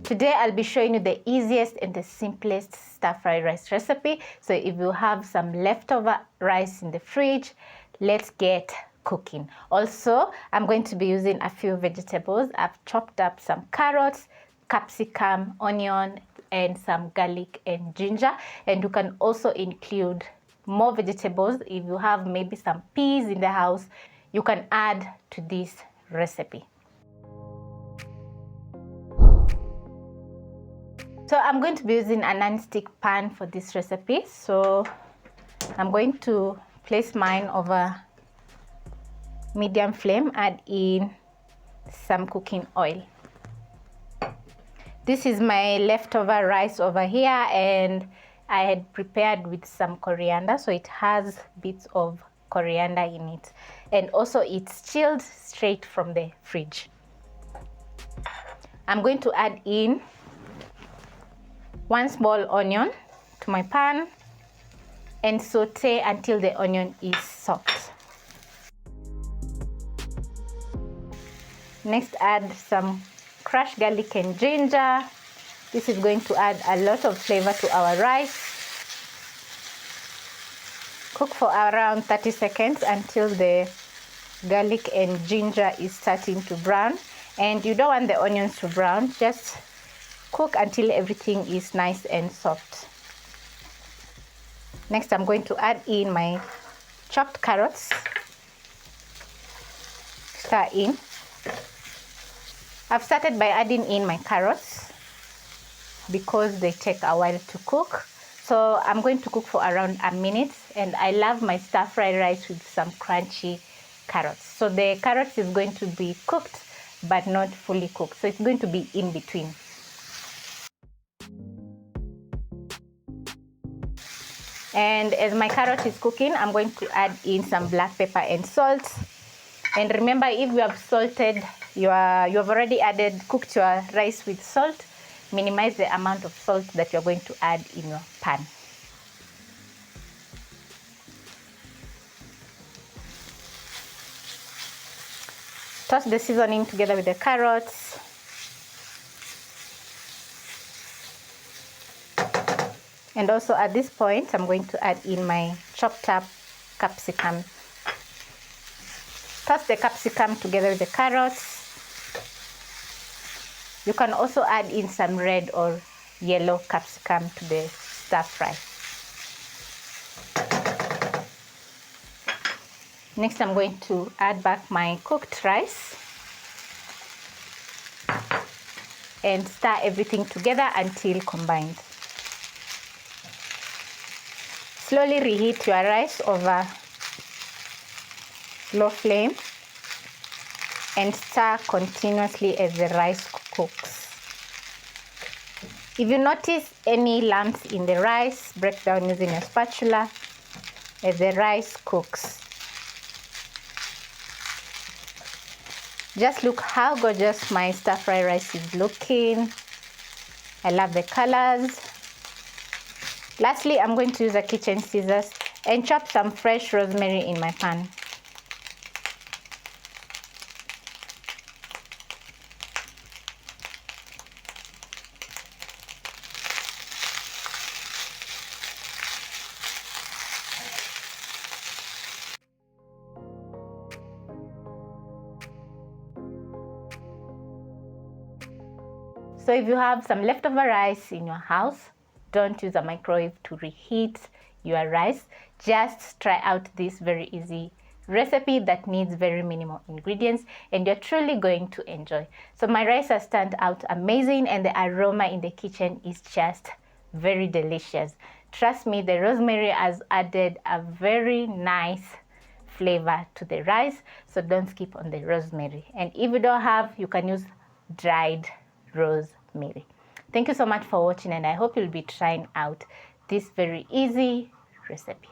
Today I'll be showing you the easiest and the simplest stir-fry rice recipe. So if you have some leftover rice in the fridge, let's get cooking. Also, I'm going to be using a few vegetables. I've chopped up some carrots, capsicum, onion, and some garlic and ginger. And you can also include more vegetables. If you have maybe some peas in the house, you can add to this recipe. So I'm going to be using a non-stick pan for this recipe. So I'm going to place mine over medium flame, add in some cooking oil. This is my leftover rice over here, and I had prepared with some coriander, so it has bits of coriander in it. And also it's chilled straight from the fridge. I'm going to add in 1 small onion to my pan and saute until the onion is soft. Next, add some crushed garlic and ginger. This is going to add a lot of flavor to our rice. Cook for around 30 seconds until the garlic and ginger is starting to brown. And you don't want the onions to brown, just cook until everything is nice and soft. Next, I'm going to add in my chopped carrots. Stir in. I've started by adding in my carrots because they take a while to cook. So I'm going to cook for around a minute, and I love my stir-fry rice with some crunchy carrots. So the carrots is going to be cooked but not fully cooked. So it's going to be in between. And as my carrot is cooking, I'm going to add in some black pepper and salt. And remember, if you have salted, you have already cooked your rice with salt, minimize the amount of salt that you're going to add in your pan. Toss the seasoning together with the carrots. And also at this point, I'm going to add in my chopped up capsicum. Toss the capsicum together with the carrots. You can also add in some red or yellow capsicum to the stir fry. Next, I'm going to add back my cooked rice and stir everything together until combined. Slowly reheat your rice over low flame and stir continuously as the rice cooks. If you notice any lumps in the rice, break down using a spatula as the rice cooks. Just look how gorgeous my stir-fry rice is looking. I love the colors. Lastly, I'm going to use a kitchen scissors and chop some fresh rosemary in my pan. So if you have some leftover rice in your house, don't use a microwave to reheat your rice. Just try out this very easy recipe that needs very minimal ingredients, and you're truly going to enjoy. So my rice has turned out amazing, and the aroma in the kitchen is just very delicious. Trust me, the rosemary has added a very nice flavor to the rice, so don't skip on the rosemary. And if you don't have, you can use dried rosemary. Thank you so much for watching, and I hope you'll be trying out this very easy recipe.